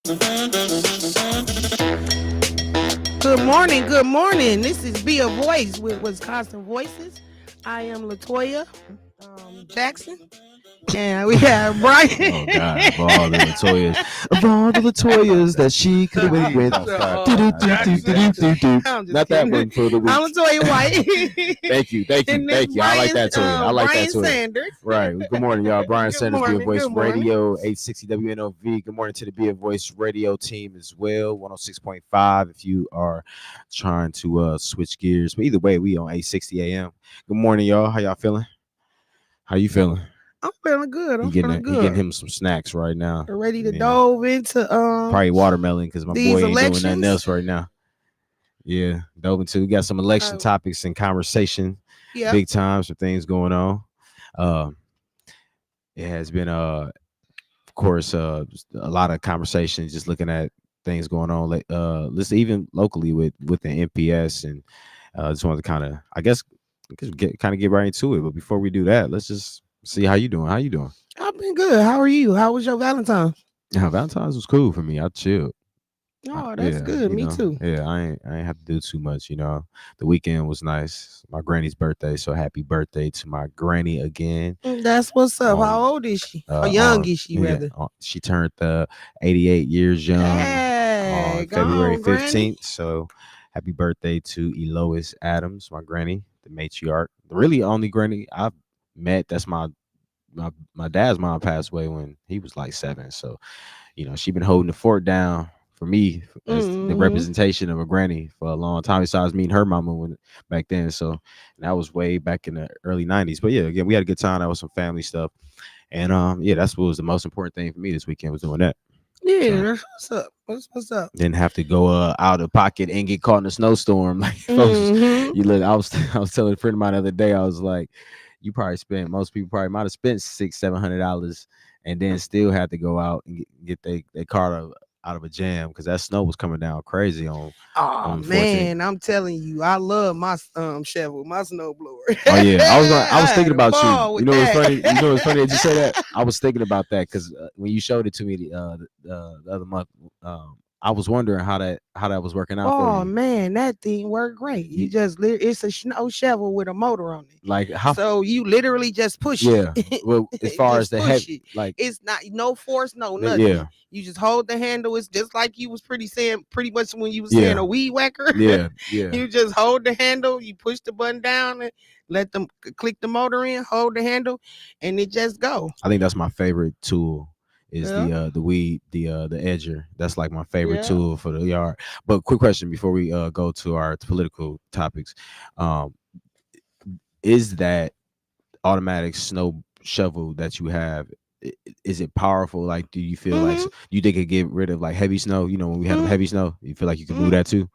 Good morning, good morning. This is Be a Voice with Wisconsin Voices. I am Latoya Jackson, and we have Brian. Oh God, of all the Latoyas that she could have been with. I'm just Not that kidding. one for the week. I'm Latoya White. Thank you. And this I like that Toya. I like Brian that Toya. Sanders. Right. Good morning, y'all. Brian Good Sanders, Be a morning, Voice good morning. Radio, 860 WNOV. Good morning to the Be a Voice Radio team as well, 106.5 if you are trying to switch gears. But either way, we on 860 AM. Good morning, y'all. How y'all feeling? How you feeling? I'm feeling good. He getting him some snacks right now. We're ready to dove into probably watermelon because my these boy ain't elections. doing nothing else right now. Yeah, dove into. We got some election topics and conversation. Yeah. Big time, some things going on. It has been of course a lot of conversations just looking at things going on listen even locally with the NPS, and just wanted to kind of get right into it. But before we do that, let's just see how you doing. I've been good. How are you? How was your Valentine's? Yeah, Valentine's was cool for me. I chilled. Oh, that's good. Me too. Yeah, I ain't have to do too much. The weekend was nice. My granny's birthday, so happy birthday to my granny again. That's what's up. How old is she? How young is she, rather? She turned 88 years young on February 15th. So happy birthday to Elois Adams, my granny, the matriarch. The really only granny I've met. That's my dad's mom passed away when he was like 7. So, she been holding the fort down for me as the representation of a granny for a long time. Besides meeting her mama back then. So that was way back in the early 90s. But yeah, again, we had a good time. That was some family stuff. And that's what was the most important thing for me this weekend, was doing that. Yeah, that's what's up. What's up? Didn't have to go out of pocket and get caught in a snowstorm. Like folks, you look. I was telling a friend of mine the other day. I was like, most people probably might have spent $600-$700 and then still had to go out and get their car out of a jam because that snow was coming down crazy on. Oh man, I'm telling you, I love my shovel, my snowblower. Oh yeah, I was thinking about you. You know what's funny? It's funny that you say that. I was thinking about that because when you showed it to me the other month, I was wondering how that was working out for you. Oh man, that thing worked great. It's a snow shovel with a motor on it. Like how? So you literally just push it. Yeah. Well, as far as the heavy, like it's not no force, no nothing. Yeah. You just hold the handle. It's just like you was pretty much when you was saying a weed whacker. Yeah. You just hold the handle. You push the button down and let them click the motor in. Hold the handle, and it just go. I think that's my favorite tool. Is the edger. That's like my favorite tool for the yard. But quick question before we go to our political topics. Is that automatic snow shovel that you have, is it powerful? Like, do you feel like you think it get rid of like heavy snow? When we have heavy snow, you feel like you can move that too?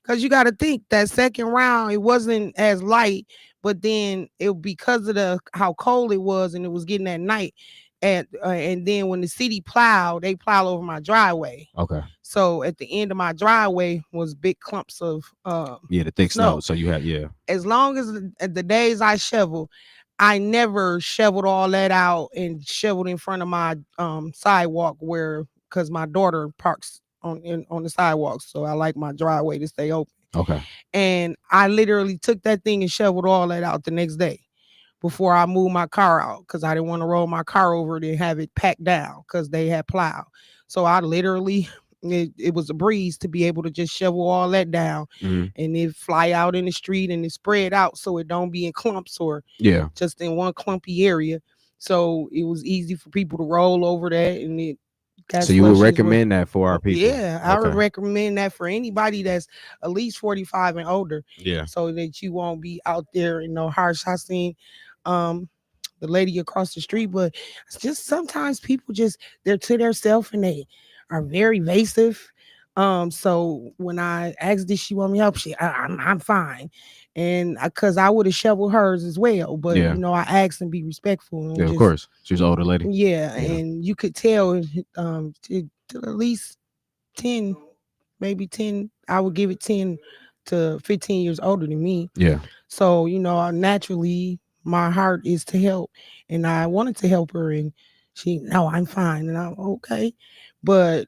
Because you got to think that second round, it wasn't as light, but then because of how cold it was and it was getting at night. And then when the city they plow over my driveway. Okay. So at the end of my driveway was big clumps of the thick snow. So you had As long as the days I shovel, I never shoveled all that out and shoveled in front of my sidewalk because my daughter parks on the sidewalk. So I like my driveway to stay open. Okay. And I literally took that thing and shoveled all that out the next day before I moved my car out because I didn't want to roll my car over and have it packed down because they had plowed. So I literally, it was a breeze to be able to just shovel all that down and it fly out in the street and it spread out so it don't be in clumps or just in one clumpy area. So it was easy for people to roll over that. And so you would recommend that for our people? Yeah, I would recommend that for anybody that's at least 45 and older. Yeah. So that you won't be out there in no harsh. I seen the lady across the street, but it's just sometimes people they're to themselves and they are very evasive. So when I asked did she want me help, I'm fine. And because I would have shoveled hers as well, but I asked and be respectful. And of course, she was an older lady. Yeah, and you could tell to at least 10, maybe 10. I would give it 10 to 15 years older than me. Yeah. So naturally my heart is to help, and I wanted to help her, and no, I'm fine, and I'm okay. But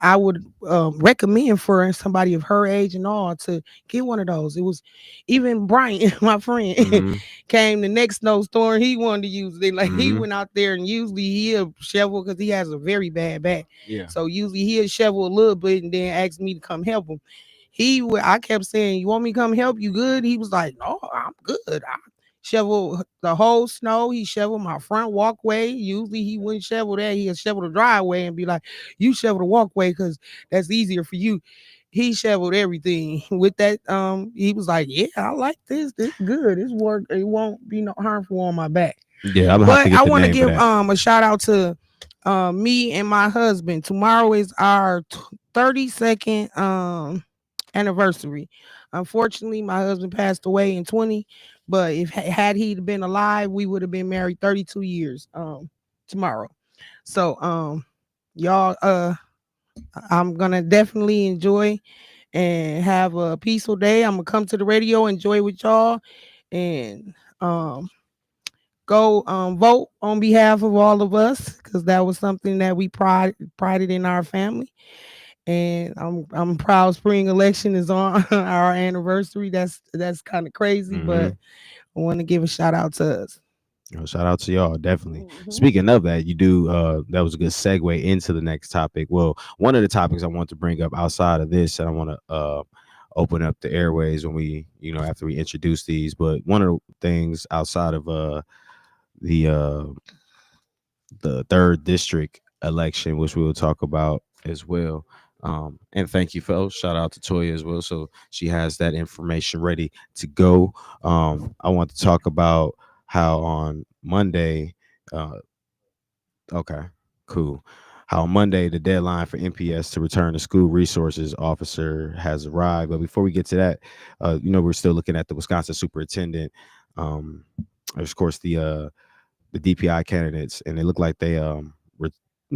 I would recommend for somebody of her age and all to get one of those. It was even Brian, my friend, Mm-hmm. came the next snowstorm. He wanted to use it. Like he Mm-hmm. went out there and usually he'll shovel because he has a very bad back. Yeah. So usually he'll shovel a little bit and then ask me to come help him. I kept saying, "You want me to come help you? Good." He was like, "No, I'm good. I shovel the whole snow. He shoveled my front walkway. Usually he wouldn't shovel that. He'd shovel the driveway and be like, you shovel the walkway because that's easier for you." He shoveled everything with that. He was like, "Yeah, I like this. This good. This work. It won't be no harmful on my back." Yeah, I'm gonna have to But get I the want to name for give that. a shout out to me and my husband. Tomorrow is our 32nd anniversary. Unfortunately, my husband passed away in 20, but if had he been alive, we would have been married 32 years tomorrow. So y'all I'm gonna definitely enjoy and have a peaceful day. I'm gonna come to the radio, enjoy with y'all, and go vote on behalf of all of us because that was something that we prided in our family. And I'm proud spring election is on our anniversary. That's kind of crazy, Mm-hmm. but I want to give a shout out to us. Shout out to y'all, definitely. Mhm. Speaking of that, you do that was a good segue into the next topic. Well, one of the topics I want to bring up outside of this, and I want to open up the airways when we, after we introduce these. But one of the things outside of the uh the third district election, which we will talk about as well. And thank you, fellas. Shout out to Toya as well. So she has that information ready to go. I want to talk about how on Monday, uh, okay, cool. How on Monday the deadline for NPS to return to school resources officer has arrived. But before we get to that, we're still looking at the Wisconsin superintendent. Um, there's of course the DPI candidates, and they look like they had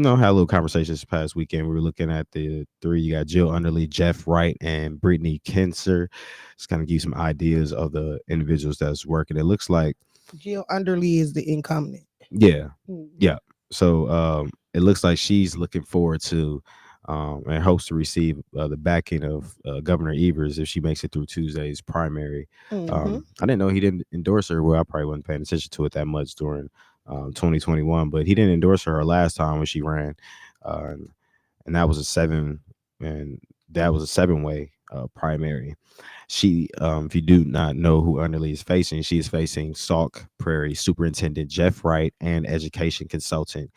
a little conversation this past weekend. We were looking at the three. You got Jill Underly, Jeff Wright, and Brittany Kinser. Just kind of give you some ideas of the individuals that's working. It looks like Jill Underly is the incumbent. yeah, Mhm. yeah. So it looks like she's looking forward to and hopes to receive the backing of Governor Evers if she makes it through Tuesday's primary. Mhm. I didn't know he didn't endorse her. Well, I probably wasn't paying attention to it that much during 2021, but he didn't endorse her last time when she ran, uh, and that was a seven-way primary. She, if you do not know who Underly is facing, she is facing Sauk Prairie Superintendent Jeff Wright and Education Consultant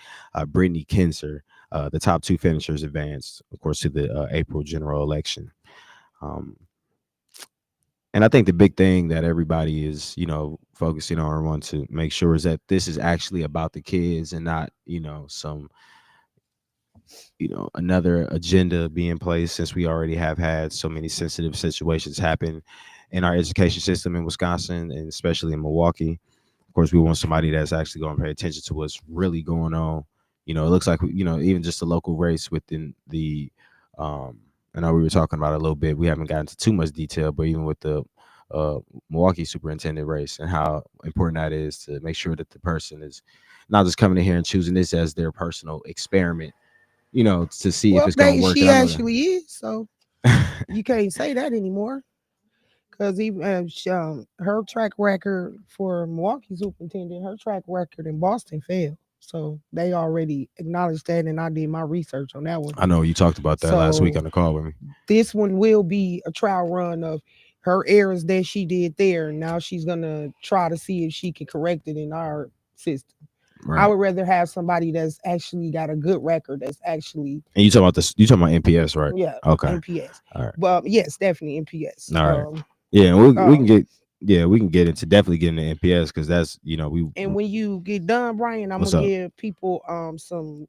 Brittany Kinser. The top two finishers advanced, of course, to the April general election. Um, and I think the big thing that everybody is, focusing on or want to make sure is that this is actually about the kids and not, some another agenda being placed, since we already have had so many sensitive situations happen in our education system in Wisconsin and especially in Milwaukee. Of course, we want somebody that's actually going to pay attention to what's really going on. It looks like, even just the local race within the I know we were talking about it a little bit. We haven't gotten into too much detail, but even with the uh, Milwaukee superintendent race and how important that is to make sure that the person is not just coming in here and choosing this as their personal experiment, to see if Well, it's going to work. she And I know actually is. So that. you can't say that anymore because even her track record for Milwaukee superintendent, her track record in Boston failed. So they already acknowledged that, and I did my research on that one. I know you talked about that last week So on the call with me. this one will be a trial run of her errors that she did there. And now she's gonna try to see if she can correct it in our system. I Right. would rather have somebody that's actually got a good record that's actually And you talking about this? You talking about NPS, right? yeah, Okay. NPS. All right. But yes, definitely NPS. All right. Yeah, and we can Um get we can get into definitely getting the NPS because that's we. and when you get done, Brian, I'm What's gonna up? give people some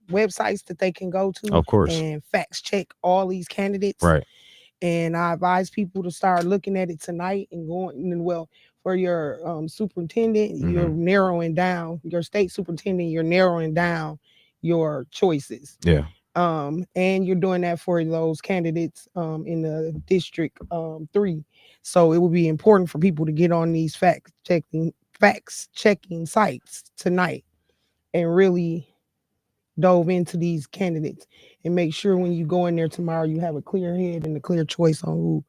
websites that they can go to Of course. and facts check all these candidates. Right. And I advise people to start looking at it tonight and going. And well, for your superintendent, you're Mm-hmm. narrowing down your state superintendent. You're narrowing down your choices. Yeah. And you're doing that for those candidates in the district 3. So it will be important for people to get on these facts checking sites tonight and really dove into these candidates and make sure when you go in there tomorrow you have a clear head and a clear choice on who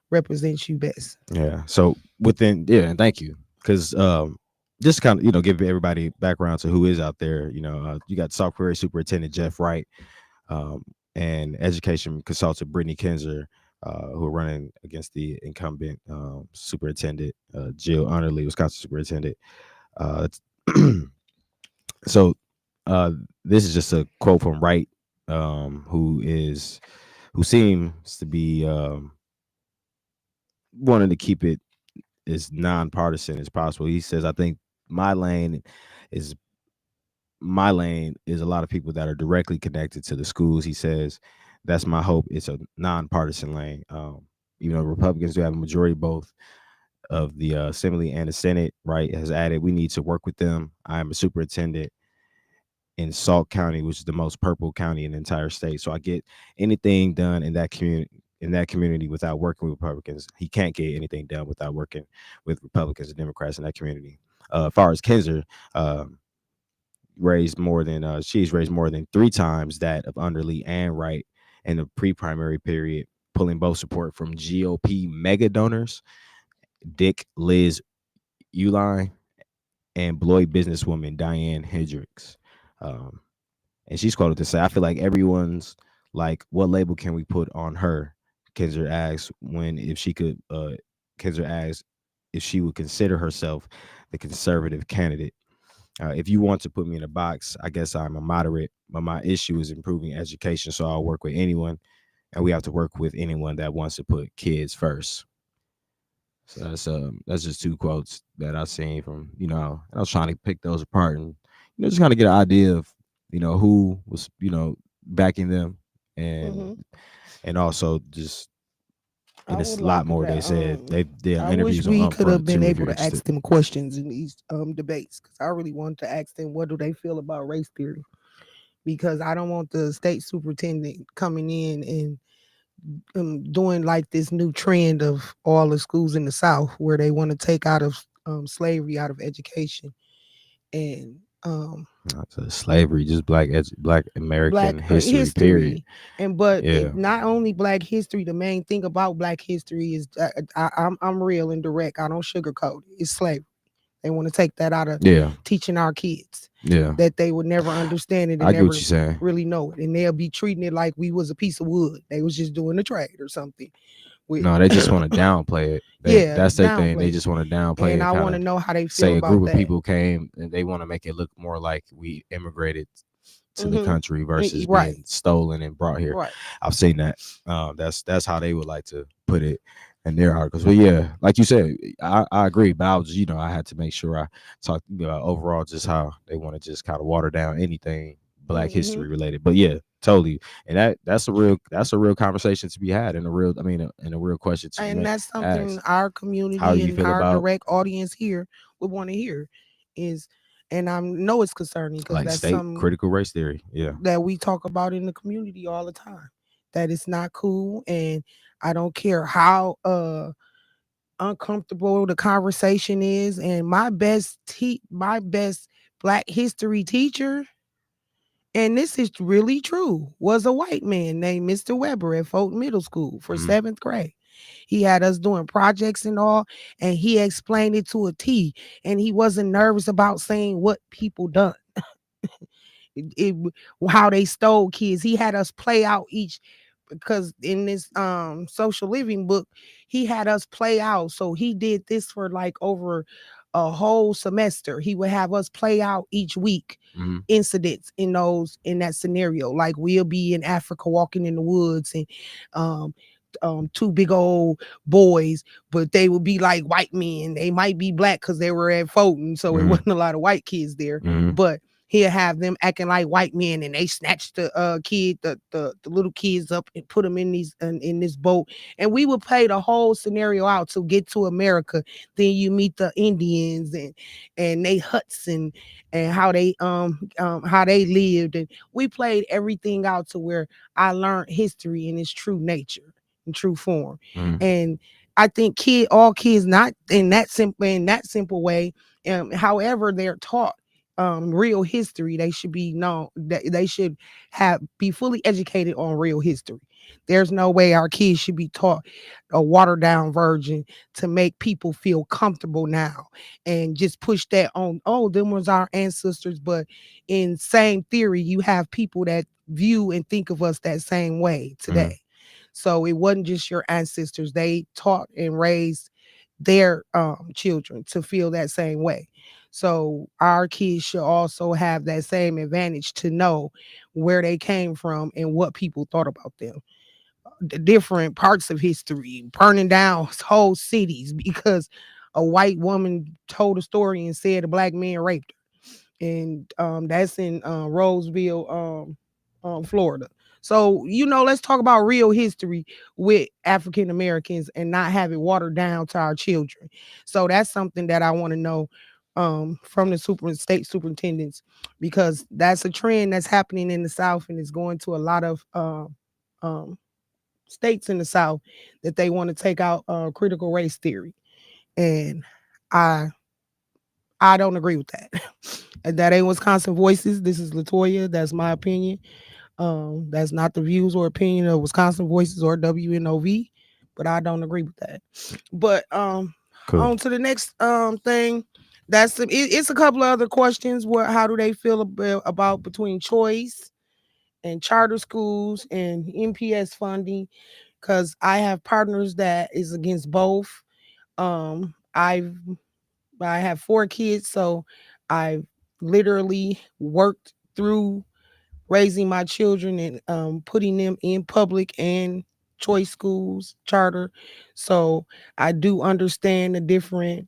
represents you best. Yeah. So and thank you. Because just kind of, give everybody background to who is out there. You got South Prairie Superintendent Jeff Wright, um, and education consultant Brittany Kinzer, who are running against the incumbent superintendent, Jill Underly, Wisconsin superintendent. Uh, so this is just a quote from Wright, who seems to be wanting to keep it as nonpartisan as possible. He says, "I think my lane is my lane is a lot of people that are directly connected to the schools." He says, "That's my hope. It's a nonpartisan lane. Republicans do have a majority both of the Assembly and the Senate." Right, has added, "We need to work with them. I am a superintendent in Sauk County, which is the most purple county in the entire state. So I get anything done in that community without working with Republicans. He can't get anything done without working with Republicans and Democrats in that community." As far as Kinzer, she's raised more than 3 times that of Underly and Wright in the pre-primary period, pulling both support from GOP mega donors, Dick Liz Uline, and Bloy businesswoman Diane Hendricks. And she's quoted to say, "I feel like everyone's like, what label can we put on her?" Kinzer asks Kinzer asks if she would consider herself the conservative candidate. "If you want to put me in a box, I guess I'm a moderate, but my issue is improving education. So I'll work with anyone, and we have to work with anyone that wants to put kids first." So that's just 2 quotes that I've seen from, I was trying to pick those apart and, just kind of get an idea of, who was, backing them, and also just, and it's a lot more they said. They did I interviews wish we on could have Upfront been too, if able you're to interested. ask them questions in these debates, because I really wanted to ask them what do they feel about race theory, because I don't want the state superintendent coming in and doing like this new trend of all the schools in the South where they want to take out of slavery out of education and Not to slavery, just black American black history, period. history. And but Yeah. not only black history, the main thing about black history is I'm real and direct. I don't sugarcoat it. It's slavery. They want to take that out of Yeah. teaching our kids Yeah. that they would never understand it and I get never what you're saying. really know it, and they'll be treating it like we was a piece of wood. They was just doing a trade or something. No, they just want to downplay it. That's their thing. They just want to downplay it. And And I want to kind know how they of feel say a about group of that. people came and they want to make it look more like we immigrated to the Mhm. country versus Right. being stolen and brought here. Right. I've seen that. That's how they would like to put it in their articles. But yeah, like you said, I agree. But I was, I had to make sure I talked about overall just how they want to just kind of water down anything Black Mhm. history related. But yeah, totally. And that's a real conversation to be had, and a real question to And that's something ask. our How do community you and feel our about direct audience here would want to hear is, and I know it's concerning because like that's state something critical race theory? Yeah. that we talk about in the community all the time. That it's not cool, and I don't care how uncomfortable the conversation is. And my best Black history teacher, and this is really true, was a white man named Mr. Weber at Fulton Middle School for Mhm. 7th grade. He had us doing projects and all, and he explained it to a T, and he wasn't nervous about saying what people done. How they stole kids. He had us play out each, because in this social living book, he had us play out. So he did this for like over a whole semester. He would have us play out each week Mhm. incidents in that scenario. Like we'll be in Africa walking in the woods, and um 2 big old boys, but they would be like white men. They might be Black because they were at Fulton, so it Mhm. wasn't a lot of white kids there. Mhm. But he'll have them acting like white men, and they snatch the the little kids up and put them in this boat, and we would play the whole scenario out to get to America. Then you meet the Indians and they huts and how they lived, and we played everything out to where I learned history in its true nature, in true form. Mhm. And I think all kids, not in that simple way, however they're taught, real history. They should be known that they should have be fully educated on real history. There's no way our kids should be taught a watered down version to make people feel comfortable now and just push that on, oh, them was our ancestors. But in same theory, you have people that view and think of us that same way Mhm. today. So it wasn't just your ancestors. They taught and raised their children to feel that same way. So our kids should also have that same advantage to know where they came from and what people thought about them. The different parts of history, burning down whole cities because a white woman told a story and said a black man raped her, and that's in Roseville, Florida. So let's talk about real history with African Americans and not have it watered down to our children. So that's something that I want to know from the state superintendents, because that's a trend that's happening in the South and it's going to a lot of um, states in the South, that they want to take out critical race theory, and I I don't agree with that. And that ain't Wisconsin Voices. This is Latoya. That's my opinion. That's not the views or opinion of Wisconsin Voices or WNOV, but I don't agree with that. But Cool. on to the next thing. It's a couple of other questions. How do they feel about between choice and charter schools and MPS funding? Because I have partners that is against both. Um, I've I have 4 kids, so I've literally worked through raising my children and putting them in public and choice schools, charter. So I do understand the different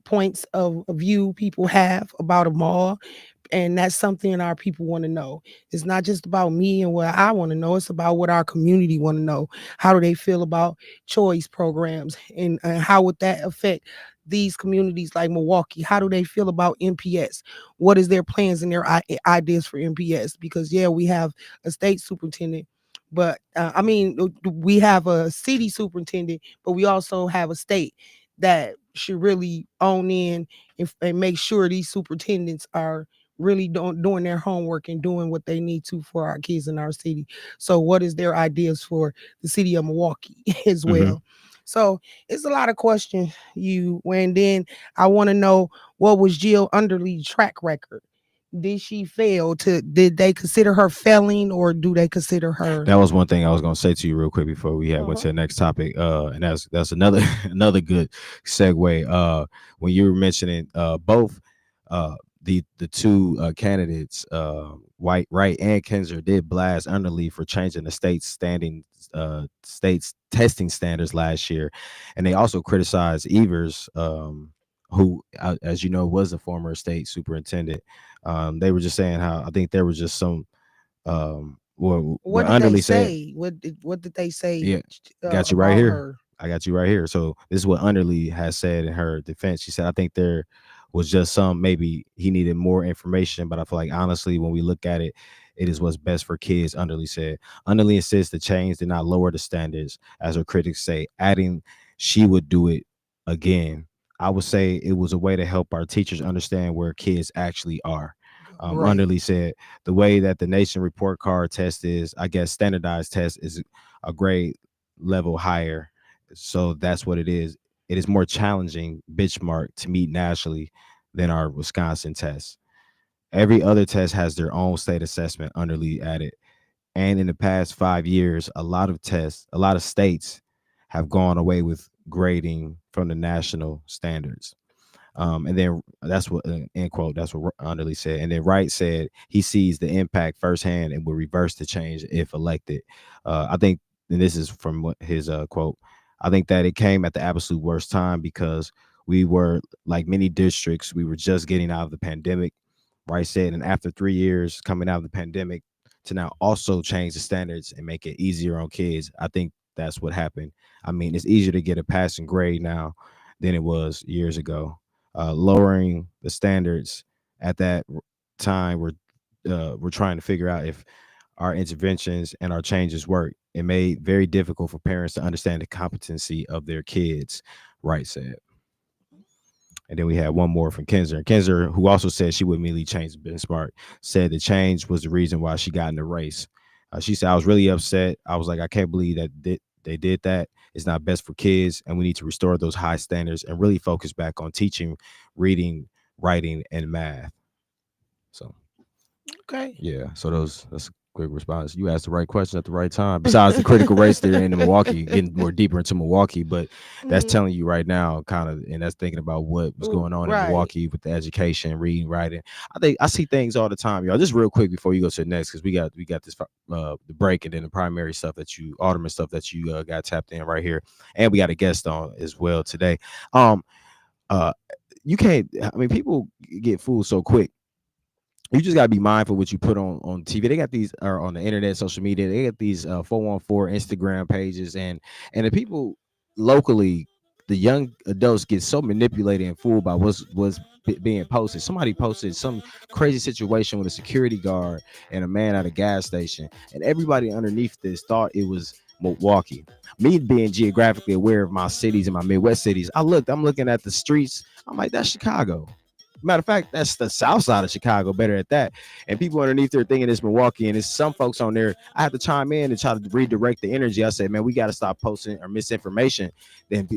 points of view people have about them all, and that's something our people want to know. It's not just about me and what I want to know, it's about what our community want to know. How do they feel about choice programs, and how would that affect these communities like Milwaukee? How do they feel about MPS? What is their plans and their ideas for MPS? Because yeah, we have a state superintendent, but we have a city superintendent, but we also have a state that should really own in and make sure these superintendents are really doing their homework and doing what they need to for our kids in our city. So what is their ideas for the city of Milwaukee as Mhm. well? So it's a lot of questions. And then I want to know, what was Jill Underly's track record? Did they consider her failing, or do they consider her? That was one thing I was gonna say to you real quick before we went Uh-huh. to the next topic. And that's another another good segue. When you were mentioning both uh the two candidates, White Wright and Kinzer, did blast Underly for changing the state's testing standards last year, and they also criticized Evers, who, as you know, was a former state superintendent. They were just saying how, I think there was just some What what did they Underly said. say? What did they say Yeah, got you right about here. her? I got you right here. So this is what Underly has said in her defense. She said, I think there was just some, maybe he needed more information, but I feel like honestly, when we look at it, it is what's best for kids. Underly said. Underly insists the change did not lower the standards, as her critics say, adding she would do it again. I would say it was a way to help our teachers understand where kids actually are. Great. Underly said the way that the nation report card test is, I guess, standardized test is a grade level higher. So that's what it is. It is more challenging benchmark to meet nationally than our Wisconsin test. Every other test has their own state assessment, Underly added. And in the past 5 years, a lot of states have gone away with grading from the national standards. And then that's what, end quote, that's what Underly said. And then Wright said he sees the impact firsthand and will reverse the change if elected. I think, and this is from his quote, I think that it came at the absolute worst time because we were, like many districts, we were just getting out of the pandemic. Wright said, and after 3 years coming out of the pandemic, to now also change the standards and make it easier on kids, I think that's what happened. I mean, it's easier to get a passing grade now than it was years ago. Lowering the standards at that time, we're trying to figure out if our interventions and our changes work. It made very difficult for parents to understand the competency of their kids, Wright said. And then we had one more from Kenzer. And Kenzer, who also said she would immediately change the benchmark, said the change was the reason why she got in the race. She said, I was really upset. I was like, I can't believe that they did that. It's not best for kids. And we need to restore those high standards and really focus back on teaching, reading, writing, and math. So, okay. yeah. So that's a quick response. You asked the right question at the right time. Besides the critical race theory in Milwaukee, getting more deeper into Milwaukee, but that's telling you right now, kind of, and that's thinking about what was going on in Milwaukee with the education, reading, writing. I think I see things all the time, y'all. Just real quick before you go to the next, because we got this the break and then the primary stuff that you Alderman stuff that you got tapped in right here, and we got a guest on as well today. You can't. I mean, people get fooled so quick. You just gotta be mindful what you put on TV. They got these or on the internet, social media. They got these 414 Instagram pages, and the people locally, the young adults get so manipulated and fooled by what's being posted. Somebody posted some crazy situation with a security guard and a man at a gas station, and everybody underneath this thought it was Milwaukee. Me being geographically aware of my cities and my Midwest cities, I'm looking at the streets. I'm like, that's Chicago. Matter of fact, that's the south side of Chicago, better at that. And people underneath there thinking it's Milwaukee, and it's some folks on there. I have to chime in and try to redirect the energy. I said, man, we got to stop posting or misinformation and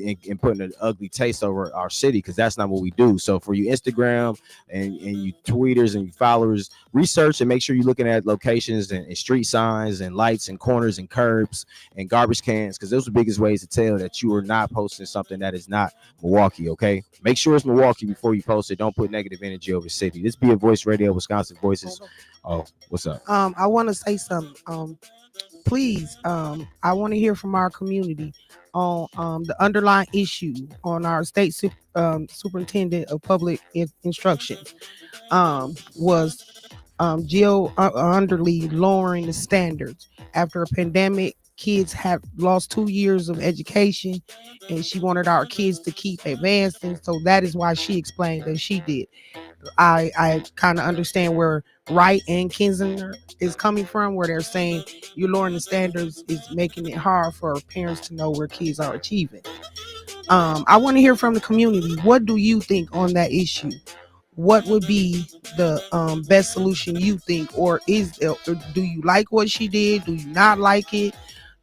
putting an ugly taste over our city, because that's not what we do. So for you Instagram and you tweeters and you followers, research and make sure you're looking at locations and street signs and lights and corners and curbs and garbage cans, because those are the biggest ways to tell that you are not posting something that is not Milwaukee. Okay, make sure it's Milwaukee before you post it. Don't put negative energy over the city. This Be a Voice Radio, Wisconsin Voices. Oh, what's up? I want to say something. Please, I want to hear from our community on the underlying issue on our state superintendent of public instructions. Was Jill Underly lowering the standards after a pandemic? Kids have lost 2 years of education, and she wanted our kids to keep advancing. So that is why she explained that she did. I kind of understand where Wright and Kinzinger is coming from, where they're saying you're lowering the standards is making it hard for parents to know where kids are achieving. I want to hear from the community. What do you think on that issue? What would be the best solution you think, or do you like what she did? Do you not like it?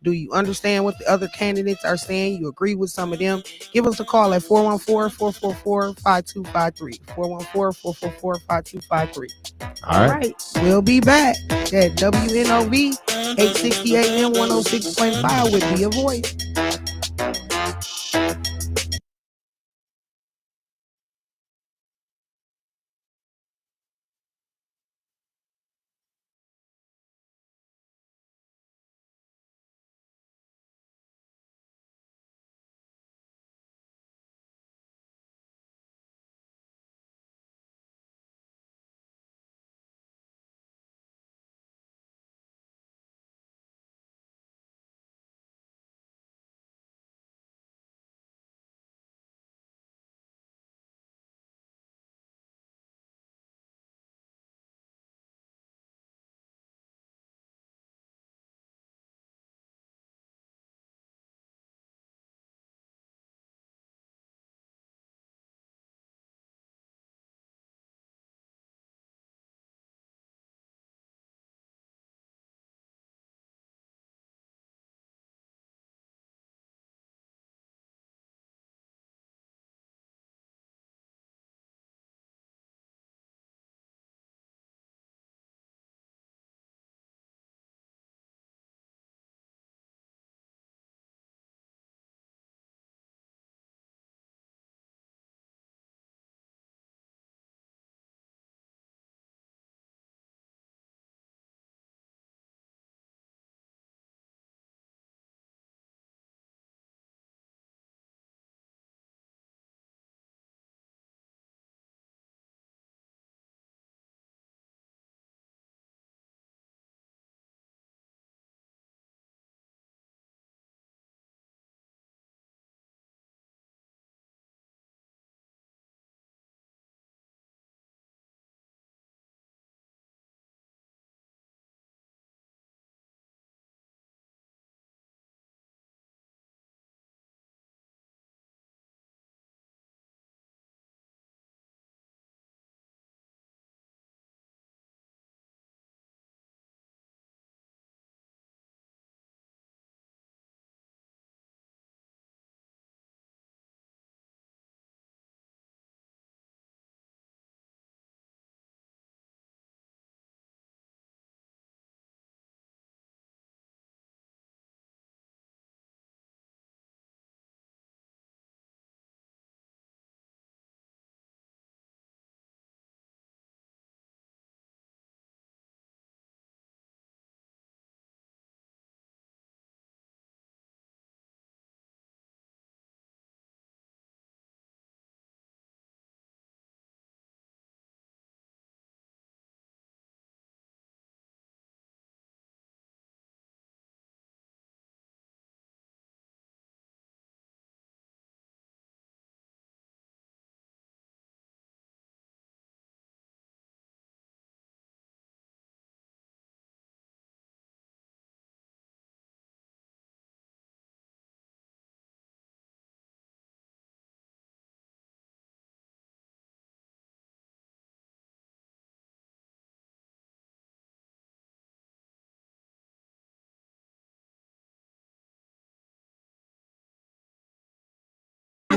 Do you understand what the other candidates are saying? You agree with some of them? Give us a call at 414-444-5253. 414-444-5253. All right. We'll be back at WNOV 860 AM 106.5 with Be a Voice.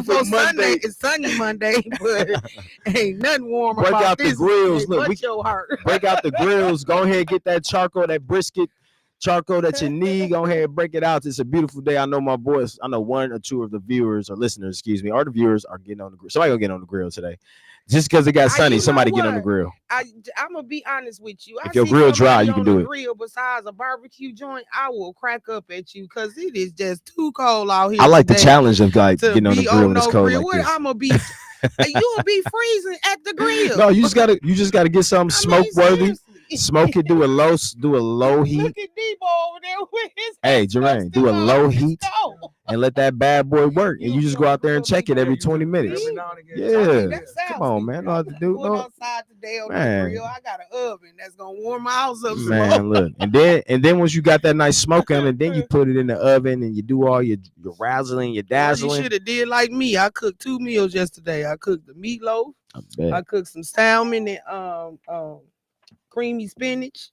So Sunday is sunny Monday, but ain't nothing warm break about out this. the grills. Look, your heart. break out the grills. Go ahead, get that charcoal, that brisket charcoal that you need. Go ahead, break it out. It's a beautiful day. I know my boys. I know one or two of the viewers or listeners, excuse me, or the viewers are getting on the grill. Somebody gonna get on the grill today. Just because it got sunny, somebody get on the grill. I'm gonna be honest with you. If your grill dry, you can do it. Grill besides a barbecue joint, I will crack up at you because it is just too cold out here. I like the challenge of like getting on the grill when it's cold like this. I'm gonna be. You'll be freezing at the grill. No, you just gotta get something smoke worthy. Smoke it, do a low heat. Look at Debo over there with his hey, Jermaine, do a low heat and let that bad boy work. And you just go out there and check it every 20 minutes. Yeah, come on, man. Know how to do. No, outside today on the grill. I got an oven that's gonna warm my house up. Man, look, and then once you got that nice smoke on it, then you put it in the oven and you do all your razzling, your dazzling. You should have did like me. I cooked 2 meals yesterday. I cooked the meatloaf. I cooked some salmon and creamy spinach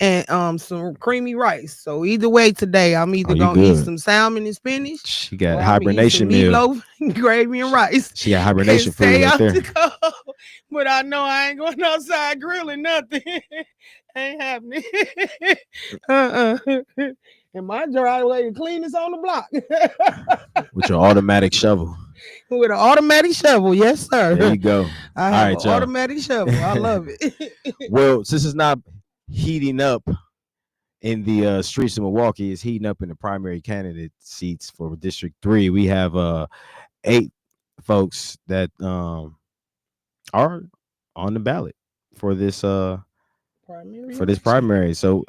and some creamy rice. So either way today, I'm either gonna eat some salmon and spinach. She got hibernation meal, meatloaf, gravy and rice. She got hibernation food right there. But I know I ain't going outside grilling nothing. Ain't happening. And my driveway the cleanest on the block. With your automatic shovel. With an automatic shovel, yes, sir. There you go. I have an automatic shovel. I love it. Well, since it's not heating up in the streets of Milwaukee, it's heating up in the primary candidate seats for District 3. We have 8 folks that are on the ballot for this primary. So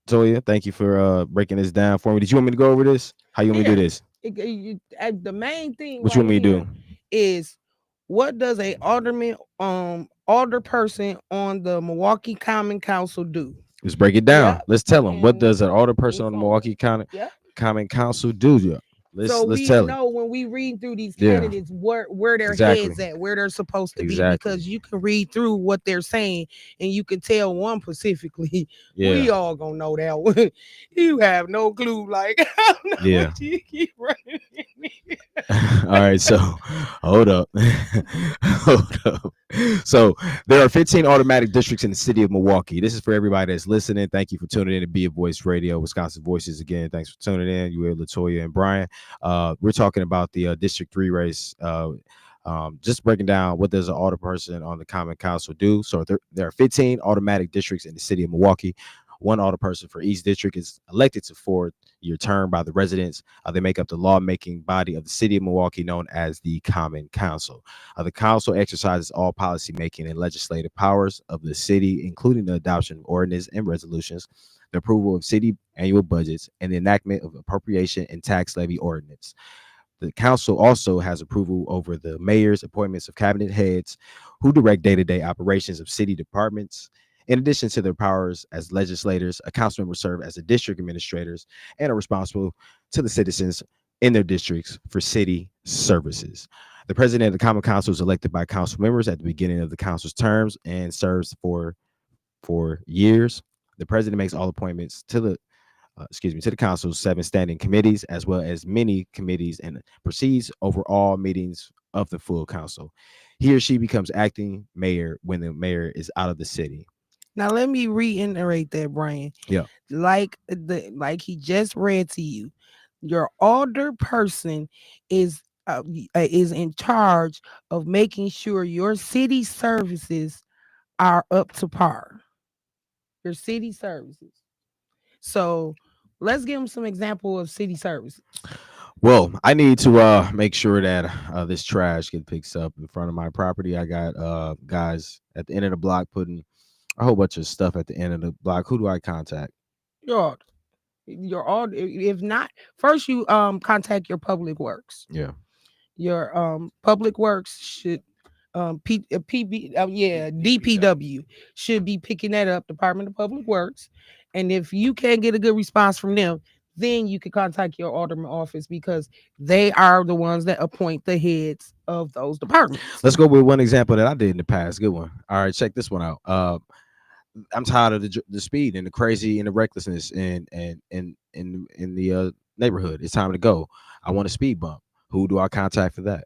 Toya, thank you for breaking this down for me. Did you want me to go over this? How you want me to do this? The main thing what you want me to do is what does a alder person on the Milwaukee Common Council do? Let's break it down. Let's tell them, what does an alder person on the Milwaukee Common Council do? Let's tell them. When we read through these candidates where their heads at, where they're supposed to be, because you can read through what they're saying and you can tell one specifically. We all gonna know that one. You have no clue. Like, what you keep running. All right, so hold up. So there are 15 automatic districts in the city of Milwaukee. This is for everybody that's listening. Thank you for tuning in to Be a Voice Radio, Wisconsin Voices. Again, thanks for tuning in. You are Latoya and Brian. We're talking about the District 3 race. Just breaking down what does an alder person on the Common Council do. So there are 15 automatic districts in the city of Milwaukee. One alder person for each district is elected to 4-year term by the residents. They make up the lawmaking body of the city of Milwaukee, known as the Common Council. The council exercises all policy making and legislative powers of the city, including the adoption of ordinances and resolutions, the approval of city annual budgets, and the enactment of appropriation and tax levy ordinance. The council also has approval over the mayor's appointments of cabinet heads who direct day-to-day operations of city departments. In addition to their powers as legislators, a council member serve as the district administrators and are responsible to the citizens in their districts for city services. The president of the Common Council is elected by council members at the beginning of the council's terms and serves for 4 years. The president makes all appointments to the council's 7 standing committees, as well as many committees, and proceeds over all meetings of the full council. He or she becomes acting mayor when the mayor is out of the city. Now let me reiterate that, Brian. Yeah. Like he just read to you, your alder person is in charge of making sure your city services are up to par. Your city services. So let's give them some example of city services. Well, I need to make sure that this trash gets picked up in front of my property. I got guys at the end of the block putting a whole bunch of stuff at the end of the block. Who do I contact? Your alder. If not, first you contact your public works. Yeah. Your public works should DPW should be picking that up, Department of Public Works. And if you can't get a good response from them, then you can contact your alderman office because they are the ones that appoint the heads of those departments. Let's go with one example that I did in the past. Good one. All right, check this one out. I'm tired of the speed and the crazy and the recklessness in the neighborhood. It's time to go. I want a speed bump. Who do I contact for that?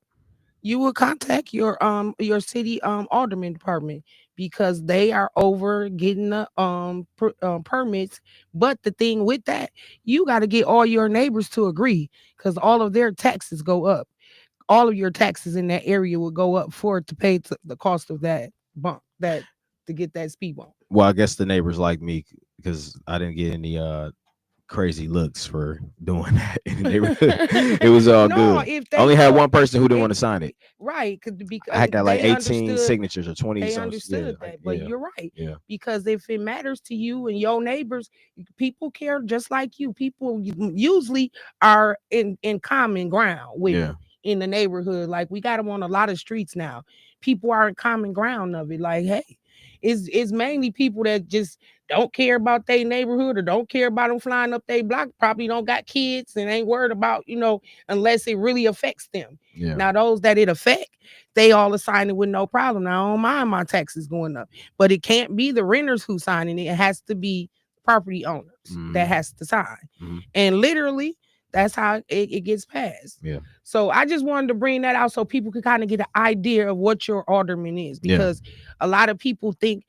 You will contact your city alderman department because they are over getting the permits. But the thing with that, you got to get all your neighbors to agree because all of their taxes go up. All of your taxes in that area will go up for it to pay the cost of that bump, that to get that speed bump. Well, I guess the neighbors like me because I didn't get any crazy looks for doing that in the neighborhood. It was all No, good. if I only they had thought one person who didn't if want to sign it. right, I had got like they 18 understood signatures or 20. they So yeah, understood that. But yeah, you're right. yeah, Because if it matters to you and your neighbors, people care just like you. People usually are in common ground with yeah. it in the neighborhood. Like we got them on a lot of streets now. People are in common ground of it. Like, hey, it's mainly people that just don't care about their neighborhood or don't care about them flying up their block. Probably don't got kids and ain't worried about, unless it really affects them. Yeah. Now, those that it affect, they all assign it with no problem. Now, I don't mind my taxes going up, but it can't be the renters who signing it. It has to be property owners that has to sign. Mhm. And literally, that's how it gets passed. Yeah. So I just wanted to bring that out so people could kind of get an idea of what your alderman is, because a lot of people think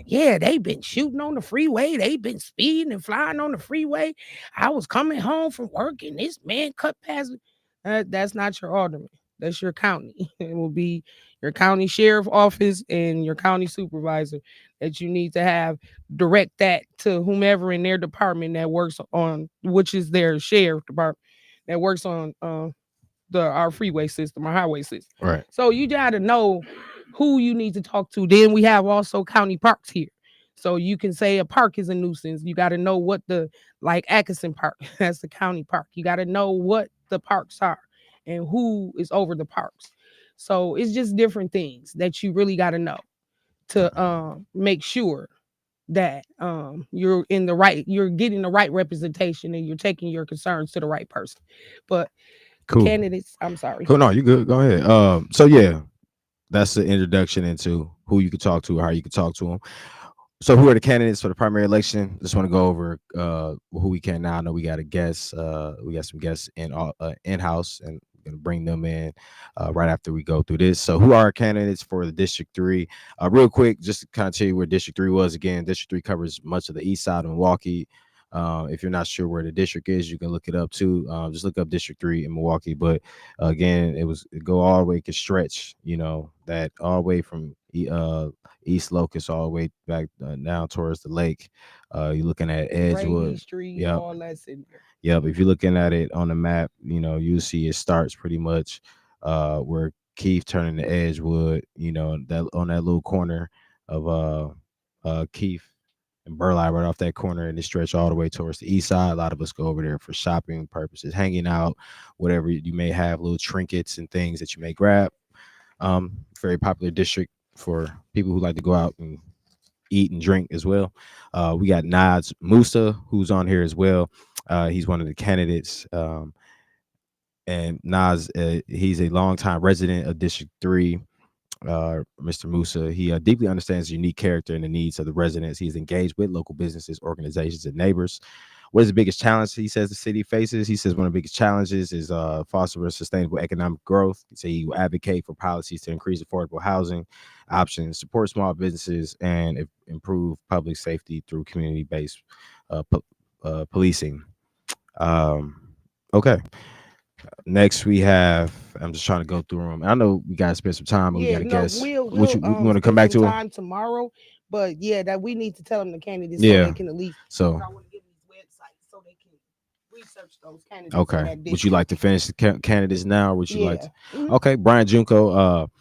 yeah, they've been shooting on the freeway, they've been speeding and flying on the freeway. I was coming home from work and this man cut past me. That's not your alderman. That's your county. It will be your county sheriff office and your county supervisor that you need to have direct that to whomever in their department that works on, which is their sheriff department that works on our freeway system, our highway system. Right. So you got to know who you need to talk to. Then we have also county parks here. So you can say a park is a nuisance. You got to know what like Atkinson Park, that's the county park. You got to know what the parks are and who is over the parks. So it's just different things that you really got to know to make sure that you're getting the right representation and you're taking your concerns to the right person. But cool. Candidates, I'm sorry. Cool. No, you good. Go ahead. So yeah, that's the introduction into who you could talk to, how you could talk to them. So who are the candidates for the primary election? Just want to go over who we can now. I know we got a guest. We got some guests in house, and we're gonna bring them in right after we go through this. So who are our candidates for the District 3? Real quick, just to kind of tell you where District 3 was. Again, District 3 covers much of the east side of Milwaukee. If you're not sure where the district is, you can look it up too. Just look up District 3 in Milwaukee. But again, it go all the way, can stretch, that all the way from East Locust all the way back down towards the lake. You're looking at Edgewood Street, yep. All that's in there. Yep. If you're looking at it on the map, you see it starts pretty much where Keith turning to Edgewood, that on that little corner of Keith and Burleigh, right off that corner, and it stretch all the way towards the east side. A lot of us go over there for shopping purposes, hanging out, whatever you may have, little trinkets and things that you may grab. Very popular district for people who like to go out and eat and drink as well. We got Naz Musa, who's on here as well. He's one of the candidates. And Naz, he's a longtime resident of District 3. Mr. Musa, he deeply understands the unique character and the needs of the residents. He's engaged with local businesses, organizations, and neighbors. What is the biggest challenge he says the city faces? He says one of the biggest challenges is fostering sustainable economic growth. He says he will advocate for policies to increase affordable housing options, support small businesses, and improve public safety through community-based policing. Okay. Next, we have. I'm just trying to go through them. I know we gotta spend some time. We gotta guess. We'll want to come back to time tomorrow, but that we need to tell them the candidates so they can at least. So I want to give these websites so they can research those candidates. Okay. Would you like to finish the candidates now, or would you like to? Mm-hmm. Okay, Brian Junko.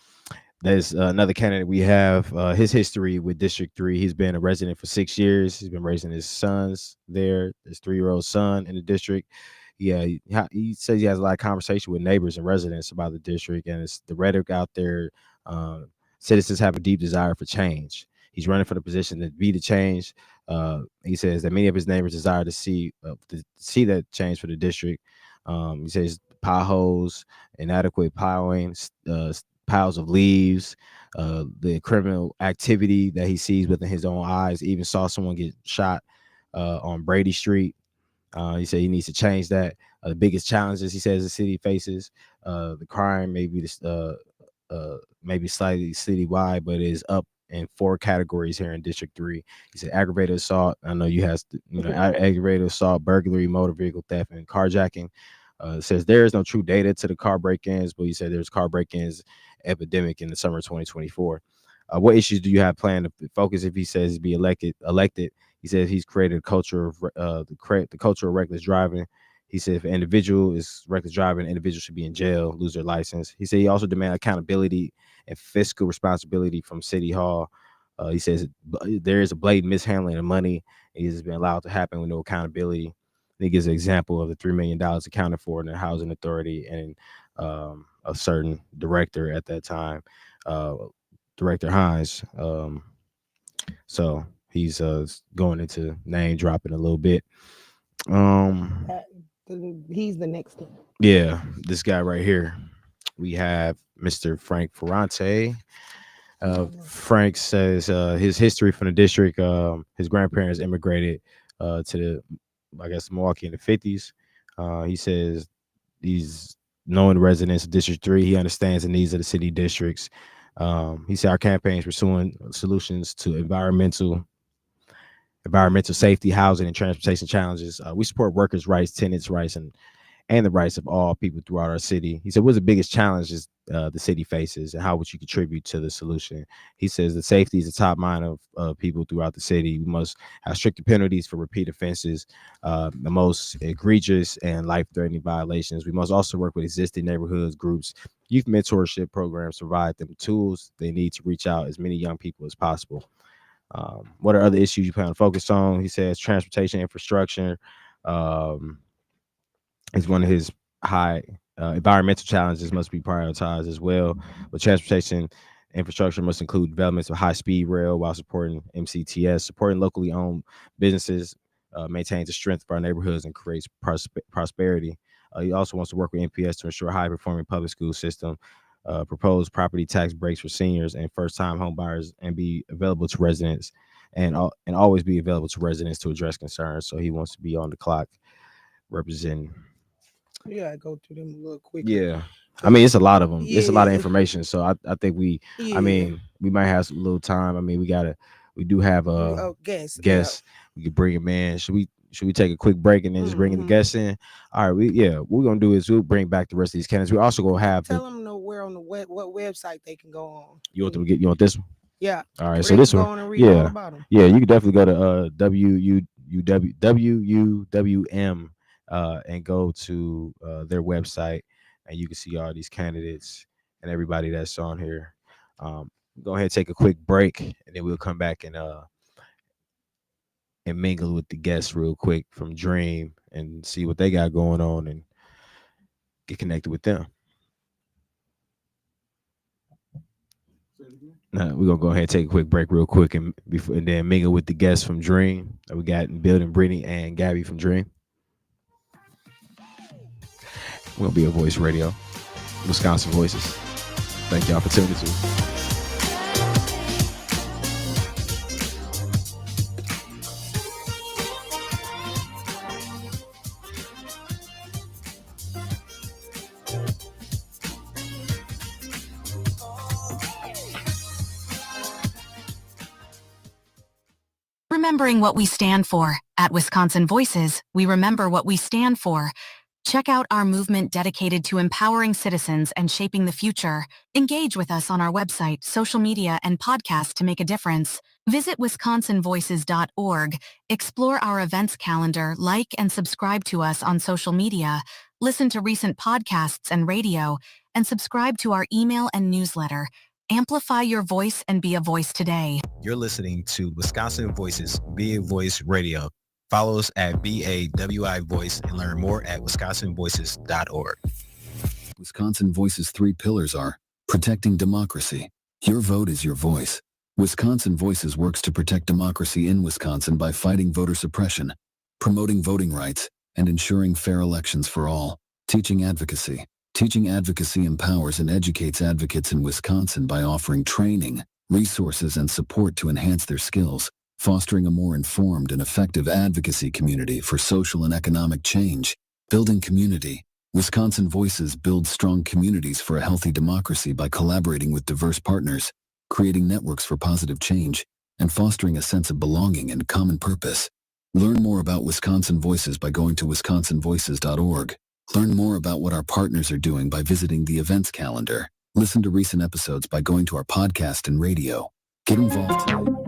There's another candidate we have. His history with District 3. He's been a resident for 6 years. He's been raising his sons there. His 3-year-old son in the district. Yeah, he says he has a lot of conversation with neighbors and residents about the district, and it's the rhetoric out there. Citizens have a deep desire for change. He's running for the position to be the change. He says that many of his neighbors desire to see that change for the district. He says potholes, inadequate plowing, piles of leaves, the criminal activity that he sees within his own eyes. Even saw someone get shot on Brady Street. He said he needs to change that. The biggest challenges he says the city faces, the crime maybe maybe slightly citywide, but is up in 4 categories here in District 3. He said aggravated assault. I know you has aggravated assault, burglary, motor vehicle theft, and carjacking. Says there is no true data to the car break-ins, but he said there's car break-ins epidemic in the summer of 2024. What issues do you have planned to focus if he says be elected? He says he's created a culture of the culture of reckless driving. He said if an individual is reckless driving, an individual should be in jail, lose their license. He said he also demand accountability and fiscal responsibility from City Hall. He says there is a blatant mishandling of money. It has been allowed to happen with no accountability. He gives an example of the $3 million accounted for in the housing authority and a certain director at that time, Director Hines. So he's going into name dropping a little bit. He's the next one. Yeah, this guy right here. We have Mr. Frank Ferrante. Frank says his history from the district. His grandparents immigrated to Milwaukee in the 50s. He says he's knowing residents of District 3. He understands the needs of the city districts. He said our campaign is pursuing solutions to environmental safety, housing, and transportation challenges. We support workers' rights, tenants' rights, and the rights of all people throughout our city. He said, what's the biggest challenges the city faces, and how would you contribute to the solution? He says the safety is the top mind of people throughout the city. We must have stricter penalties for repeat offenses, the most egregious and life-threatening violations. We must also work with existing neighborhoods, groups, youth mentorship programs, provide them tools they need to reach out as many young people as possible. What are other issues you plan to focus on? He says transportation infrastructure is one of his high environmental challenges must be prioritized as well. But transportation infrastructure must include developments of high-speed rail while supporting MCTS, supporting locally owned businesses, maintains the strength of our neighborhoods and creates prosperity. He also wants to work with NPS to ensure a high-performing public school system, propose property tax breaks for seniors and first-time home buyers, and be available to residents and always be available to residents to address concerns. So he wants to be on the clock representing. Yeah, go through them a little quick. Yeah, I mean it's a lot of them. Yeah. It's a lot of information. So I think we might have some little time. I mean we do have a guest. Yeah. We could bring him in. Should we take a quick break and then just bring the guests in? All right, what we're gonna do is we'll bring back the rest of these candidates. We're also gonna have tell them know where on the what website they can go on. You want this one? Yeah. All right, so this one, yeah, you can definitely go to WUWM and go to their website, and you can see all these candidates and everybody that's on here. Go ahead and take a quick break, and then we'll come back and mingle with the guests real quick from Dream and see what they got going on and get connected with them. We're gonna go ahead and take a quick break real quick and then mingle with the guests from Dream that we got in building, Brittany and Gabby from Dream. We're gonna be a voice radio, Wisconsin Voices. Thank y'all for tuning in. Remembering what we stand for. At Wisconsin Voices, we remember what we stand for. Check out our movement dedicated to empowering citizens and shaping the future. Engage with us on our website, social media, and podcast to make a difference. Visit wisconsinvoices.org. Explore our events calendar, like and subscribe to us on social media. Listen to recent podcasts and radio, and subscribe to our email and newsletter. Amplify your voice and be a voice today. You're listening to Wisconsin Voices, Be a Voice Radio. Follow us at BAWI Voice and learn more at wisconsinvoices.org. Wisconsin Voices' 3 pillars are protecting democracy. Your vote is your voice. Wisconsin Voices works to protect democracy in Wisconsin by fighting voter suppression, promoting voting rights, and ensuring fair elections for all. Teaching advocacy. Teaching advocacy empowers and educates advocates in Wisconsin by offering training, resources, and support to enhance their skills. fostering a more informed and effective advocacy community for social and economic change. Building community. Wisconsin Voices builds strong communities for a healthy democracy by collaborating with diverse partners, creating networks for positive change, and fostering a sense of belonging and common purpose. Learn more about Wisconsin Voices by going to wisconsinvoices.org. Learn more about what our partners are doing by visiting the events calendar. Listen to recent episodes by going to our podcast and radio. Get involved today.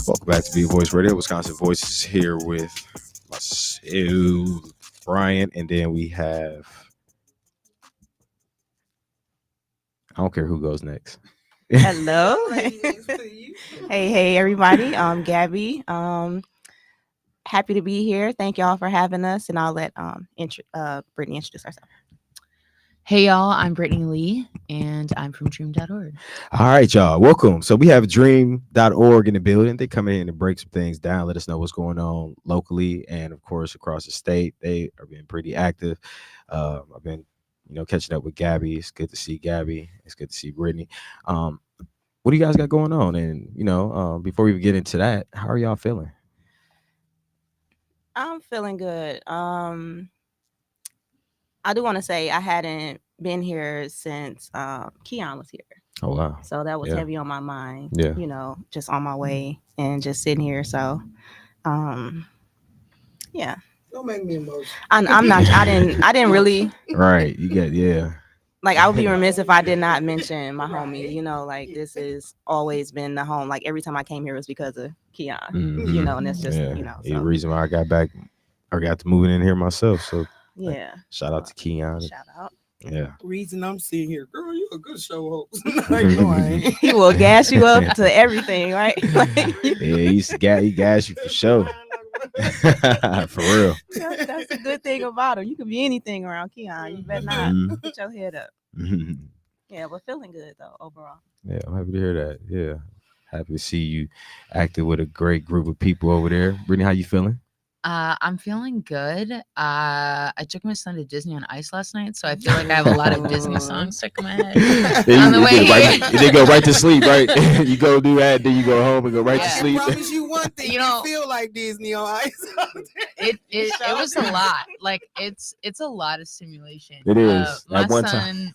Welcome back to Be Voice Radio. Wisconsin Voices here with myself, Brian, and then we have, I don't care who goes next. Hello. Hey, everybody. I'm Gabby. Happy to be here. Thank y'all for having us, and I'll let Brittany introduce herself. Hey y'all, I'm Brittany Lee and I'm from dream.org. All right, y'all. Welcome. So we have dream.org in the building. They come in and break some things down, let us know what's going on locally and of course across the state. They are being pretty active. I've been, catching up with Gabby. It's good to see Gabby. It's good to see Brittany. What do you guys got going on? And before we get into that, how are y'all feeling? I'm feeling good. I do want to say I hadn't been here since Keon was here. Oh, wow. So that was Yeah. heavy on my mind, Yeah. Just on my way and just sitting here. So, yeah. Don't make me emotional. I'm not, I didn't really. Right. You get, yeah. Like, I would be remiss if I did not mention my homie, this has always been the home. Like, every time I came here was because of Keon, Mhm. and it's just, The so, reason why I got back, I got to moving in here myself. So yeah. shout out to Keon. Shout out. Yeah. Reason I'm sitting here, girl, you a good show host. Like, no, I ain't. He will gas you up to everything, right? Yeah, he gas you for sure. For real. That's a good thing about him. You can be anything around Keon. You better not Mhm. put your head up. Mhm. Yeah, but feeling good though overall. Yeah, I'm happy to hear that. Yeah. Happy to see you acting with a great group of people over there. Brittany, how you feeling? I'm feeling good. I took my son to Disney on Ice last night, so I feel like I have a lot of Disney songs stuck in my head. On the way you did go right to sleep, right? You go do that, then you go home and go right to Yeah. sleep. I promise you one thing. You You know- feel like Disney on Ice. It was a lot. Like it's a lot of stimulation. It is. My At one son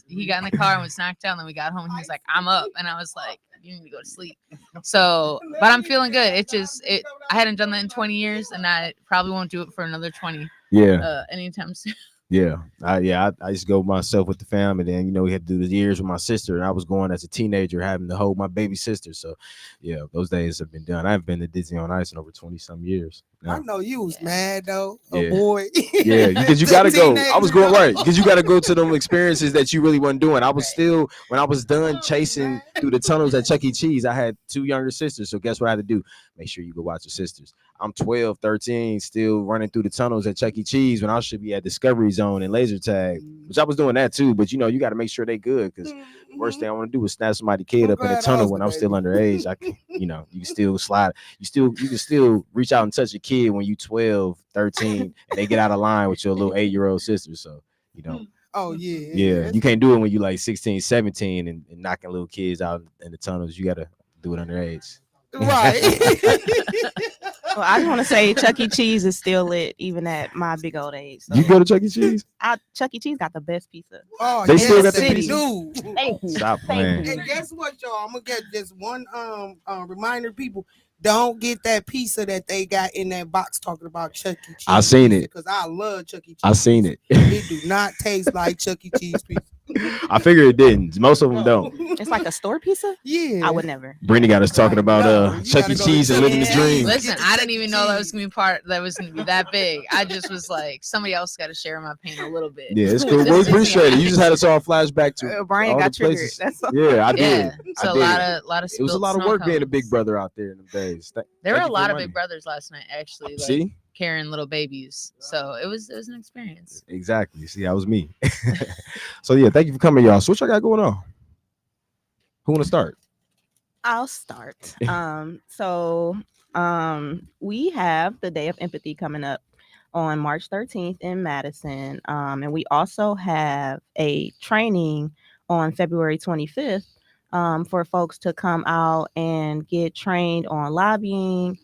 he got in the car and was knocked out, and then we got home and he was like, I'm up. And I was like, you need to go to sleep. So, but I'm feeling good. I hadn't done that in 20 years, and I probably won't do it for another 20 Yeah. anytime soon. Yeah. I used to go myself with the fam, and then we had to do the years with my sister, and I was going as a teenager having to hold my baby sister. So yeah, those days have been done. I've been to Disney on Ice in over 20-some years. I know you was mad though, Yeah. a boy. Yeah, because you gotta go. I was going Teenager. right because you gotta go to them experiences that you really wasn't doing. I was still, when I was done chasing through the tunnels at Chuck E. Cheese, I had two younger sisters. So guess what I had to do? make sure you go watch your sisters. I'm 12, 13, still running through the tunnels at Chuck E. Cheese when I should be at Discovery Zone and laser tag, which I was doing that too. But you know, you got to make sure they good, because the worst thing I want to do is snatch somebody's kid up in the tunnel when I'm still underage. I can, you know, you can still slide. You can still reach out and touch a kid when you 12, 13, and they get out of line with your little 8-year-old sister. So, you know. Oh yeah. You can't do it when you like 16, 17 and knocking little kids out in the tunnels. You got to do it underage. Right. Well, I just want to say Chuck E. Cheese is still lit, even at my big old age. So. You go to Chuck E. Cheese? Chuck E. Cheese got the best pizza. Oh, they still got the city. pizza. Dude. Thank you. Stop playing. And guess what, y'all? I'm gonna get just one reminder, people. Don't get that pizza that they got in that box talking about Chuck E. Cheese. I seen it because I love Chuck E. Cheese. I seen it. It do not taste like Chuck E. Cheese pizza. I figured it didn't. Most of them don't. It's like a store pizza? Yeah. I would never. Brittany got us talking about No, you Chuck E. gotta go Cheese to and living the Chuck E. dream. Listen, I didn't even know that was gonna be that big. I just was like, somebody else got to share my pain a little bit. Yeah, it's cool. This We is- appreciate it. You just had us all flashback to Brian all got the triggered. places. That's all. Yeah, I did. Yeah, so I a did. lot of It was a spilled lot of snow work being a cones. big brother out there in them days. There were Thank a you lot for of big running. brothers last night, actually. Like, See? carrying little babies, so it was an experience. Exactly. See, that was me. So yeah, thank you for coming, y'all. So what y'all got going on? Who want to start? I'll start. We have the Day of Empathy coming up on March 13th in Madison. And we also have a training on February 25th for folks to come out and get trained on lobbying.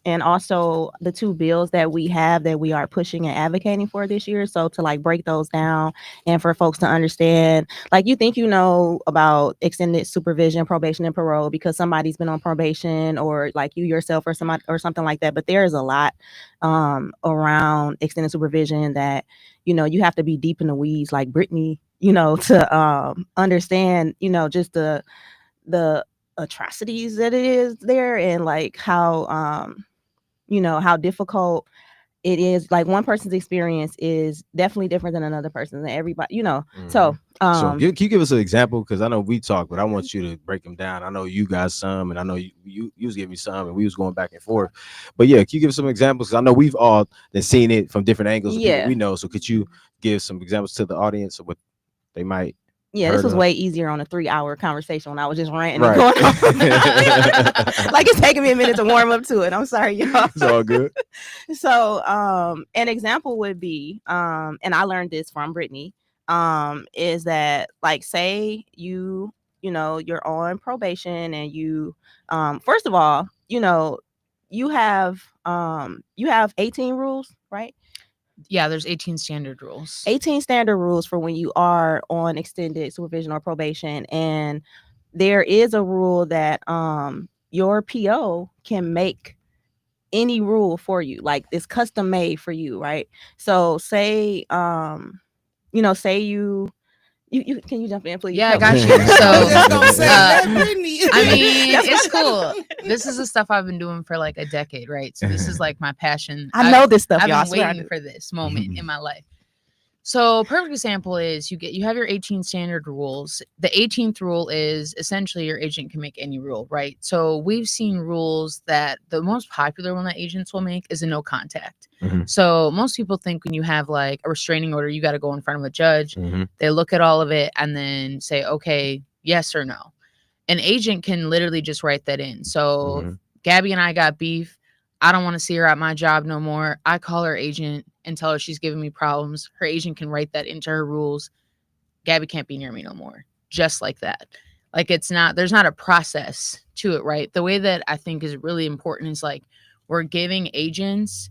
And also the 2 bills that we have that we are pushing and advocating for this year. So to like break those down and for folks to understand, like you think you know about extended supervision, probation, and parole because somebody's been on probation or like you yourself or somebody or something like that. But there is a lot around extended supervision that, you know, you have to be deep in the weeds like Brittany, you know, to understand, you know, just the atrocities that it is there and like how you know how difficult it is. Like one person's experience is definitely different than another person's, and everybody, you know. So can you give us an example? Because I know we talk, but I want you to break them down. I know you got some, and I know you was giving me some, and we was going back and forth. But yeah, can you give us some examples? Because I know we've all seen it from different angles. Of people we know. So could you give some examples to the audience of what they might? Yeah, this was way easier on a 3-hour conversation when I was just ranting right. and going on. Like it's taking me a minute to warm up to it. I'm sorry, y'all. It's all good. So an example would be, and I learned this from Brittany, is that like say you know you're on probation and you first of all, you know, you have 18 rules, right? Yeah, there's 18 standard rules. 18 standard rules for when you are on extended supervision or probation. And there is a rule that your PO can make any rule for you. Like it's custom made for you, right? So say you know, say you can you jump in, please? Yeah, I Help got me. you. So I mean, it's cool. This is the stuff I've been doing for like a decade, right? So this is like my passion. I know this stuff, I've y'all. been waiting for this moment in my life. So perfect example is you have your 18 standard rules. The 18th rule is essentially your agent can make any rule, right? So we've seen rules that the most popular one that agents will make is a no contact. So most people think when you have like a restraining order, you got to go in front of a judge. They look at all of it and then say, okay, yes or no. An agent can literally just write that in. So Gabby and I got beef. I don't want to see her at my job no more. I call her agent and tell her she's giving me problems. Her agent can write that into her rules. Gabby can't be near me no more. Just like that. Like there's not a process to it, right? The way that I think is really important is like we're giving agents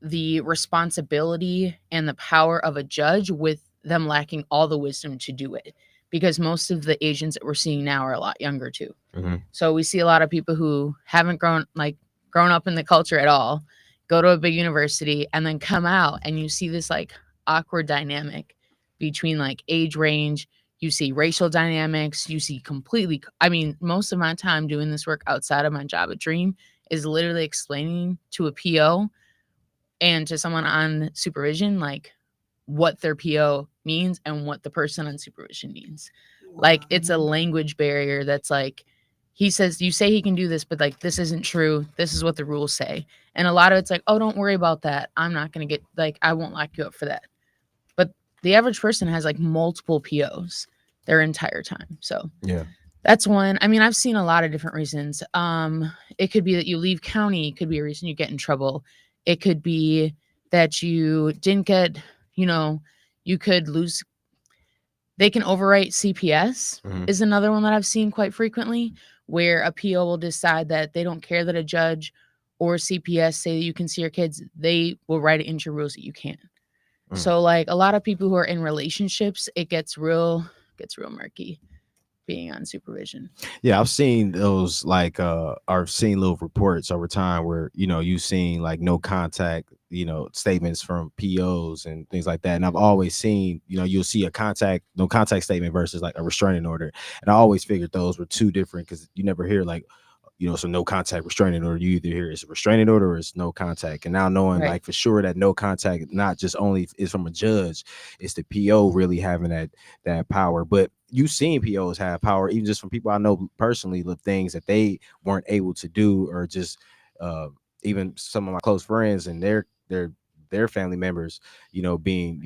the responsibility and the power of a judge with them lacking all the wisdom to do it. Because most of the agents that we're seeing now are a lot younger too. So we see a lot of people who haven't grown up in the culture at all, go to a big university and then come out and you see this like awkward dynamic between like age range. You see racial dynamics. You see most of my time doing this work outside of my job at Dream is literally explaining to a PO and to someone on supervision, like what their PO means and what the person on supervision means. Like it's a language barrier that's like he says, you say he can do this, but like, this isn't true. This is what the rules say. And a lot of it's like, oh, don't worry about that. I'm not going to get, like, I won't lock you up for that. But the average person has like multiple POs their entire time. So Yeah. that's one. I mean, I've seen a lot of different reasons. It could be that you leave county. It could be a reason you get in trouble. It could be that you didn't get, you could lose. They can overwrite CPS is another one that I've seen quite frequently, where a PO will decide that they don't care that a judge or CPS say that you can see your kids. They will write it into rules that you can't. So like a lot of people who are in relationships, it gets real murky being on supervision. Yeah, I've seen those like I've seen little reports over time where you've seen like no contact statements from POs and things like that, and I've always seen you'll see a no contact statement versus like a restraining order, and I always figured those were two different because you never hear like so no contact restraining order. You either hear it's a restraining order or it's no contact. And now knowing like for sure that no contact not just only is from a judge, it's the PO really having that power. But you've seen POs have power, even just from people I know personally, the things that they weren't able to do, or just even some of my close friends and their family members, being,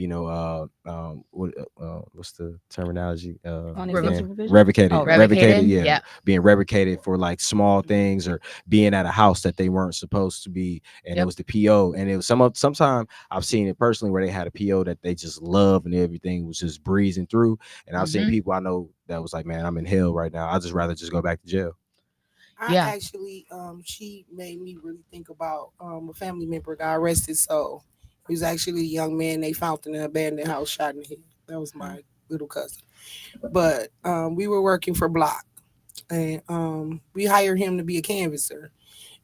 what's the terminology? Revocated. Yeah. Being revocated for like small things, or being at a house that they weren't supposed to be. And it was the PO. And it was sometimes I've seen it personally where they had a PO that they just love and everything was just breezing through. And I've seen people I know that was like, man, I'm in hell right now. I'd just rather just go back to jail. I actually, she made me really think about a family member got arrested. So he was actually a young man they found in an abandoned house, shot in the head. That was my little cousin. But we were working for Block, and we hired him to be a canvasser.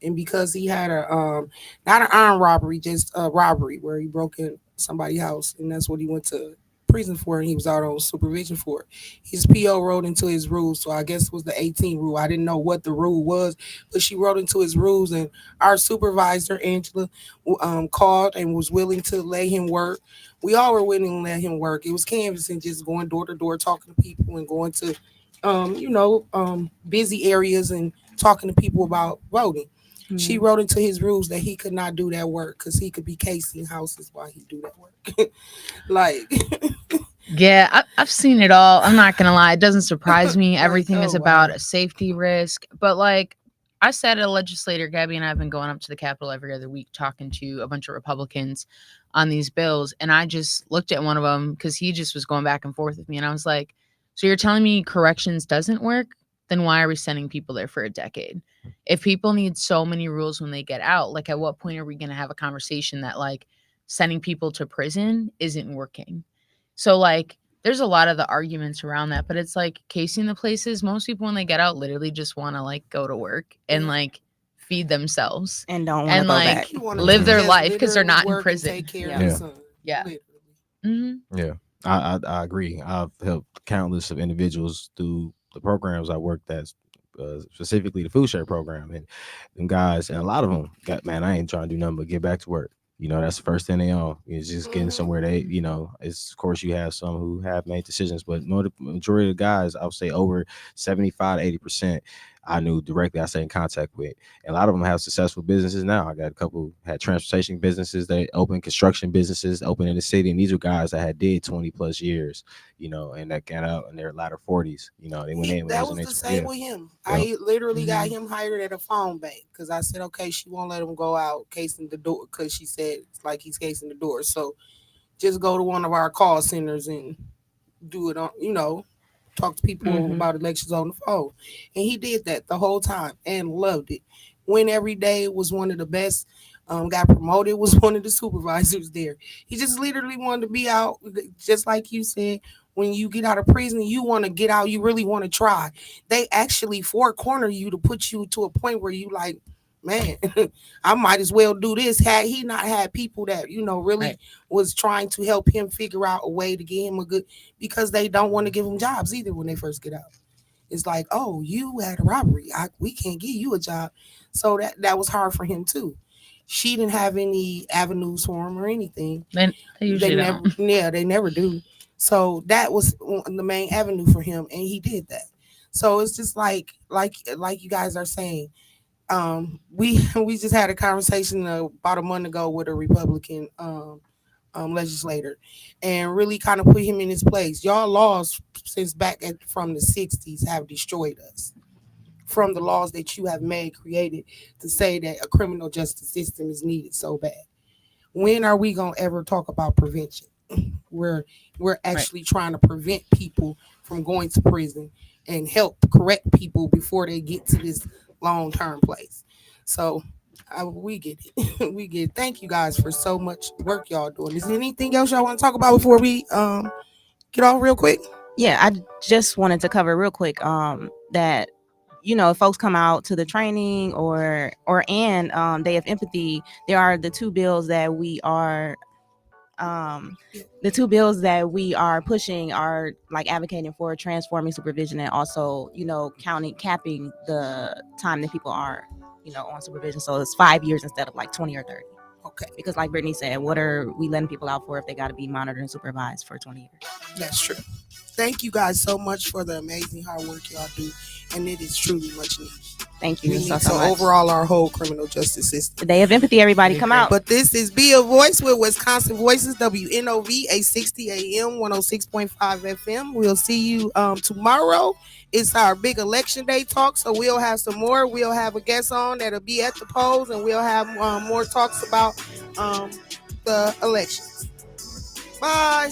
And because he had a not an armed robbery, just a robbery where he broke in somebody's house, and that's what he went to prison for, and he was out on supervision for it. His PO wrote into his rules, so I guess it was the 18 rule. I didn't know what the rule was, but she wrote into his rules, and our supervisor Angela called and was willing to let him work. We all were willing to let him work. It was canvassing, just going door to door, talking to people, and going to busy areas and talking to people about voting. She wrote into his rules that he could not do that work because he could be casing houses while he do that work. Like, yeah, I've seen it all. I'm not gonna lie, it doesn't surprise me. Everything is about a safety risk, but like I said, a legislator, Gabby and I have been going up to the Capitol every other week talking to a bunch of Republicans on these bills, and I just looked at one of them because he just was going back and forth with me, and I was like, so you're telling me corrections doesn't work? Then why are we sending people there for a decade? If people need so many rules when they get out, like at what point are we going to have a conversation that like sending people to prison isn't working? So like there's a lot of the arguments around that, but it's like casing the places. Most people when they get out literally just want to like go to work and like feed themselves and don't and like live their life because they're not in prison. Yeah. I agree. I've helped countless of individuals through the programs I worked at, specifically the food share program, and them guys, and a lot of them got, man, I ain't trying to do nothing but get back to work. That's the first thing they on. It's just getting somewhere. They, it's of course you have some who have made decisions, but majority of the guys, I would say over 75 to 80%, I knew directly. I stayed in contact with, and a lot of them have successful businesses now. I got a couple had transportation businesses, they open construction businesses, open in the city, and these are guys that had did 20 plus years, and that got out in their latter 40s. They went in. That was the same with him. Yep. I literally got him hired at a phone bank because I said, okay, she won't let him go out casing the door because she said it's like he's casing the door. So just go to one of our call centers and do it on, talk to people about elections on the phone. And he did that the whole time and loved it. Went every day, was one of the best. Got promoted, was one of the supervisors there. He just literally wanted to be out, just like you said. When you get out of prison, you want to get out. You really want to try. They actually four-corner you to put you to a point where you like, man, I might as well do this. Had he not had people that, really was trying to help him figure out a way to get him a good, because they don't want to give him jobs either when they first get out. It's like, oh, you had a robbery. We can't give you a job. So that was hard for him too. She didn't have any avenues for him or anything. They usually don't. Yeah, they never do. So that was the main avenue for him, and he did that. So it's just like you guys are saying. We we just had a conversation about a month ago with a Republican legislator, and really kind of put him in his place. Y'all laws since from the 60s have destroyed us. From the laws that you have created to say that a criminal justice system is needed so bad. When are we gonna ever talk about prevention? We're actually trying to prevent people from going to prison and help correct people before they get to this long-term place. So we get it. We get it. Thank you guys for so much work y'all doing. Is there anything else y'all want to talk about before we get off real quick? Yeah, I just wanted to cover real quick that if folks come out to the training or Day of Empathy, there are the two bills that we are pushing are like advocating for transforming supervision and also capping the time that people are on supervision, so it's 5 years instead of like 20 or 30. Okay, because like Brittany said, what are we letting people out for if they got to be monitored and supervised for 20 years? That's true. Thank you guys so much for the amazing hard work y'all do, and it is truly much needed. Thank you so much. Overall, our whole criminal justice system. The Day of Empathy, everybody, come out. But this is Be a Voice with Wisconsin Voices, WNOV 860 AM, 106.5 FM. We'll see you tomorrow. It's our big election day talk, so we'll have some more. We'll have a guest on that'll be at the polls, and we'll have more talks about the elections. Bye.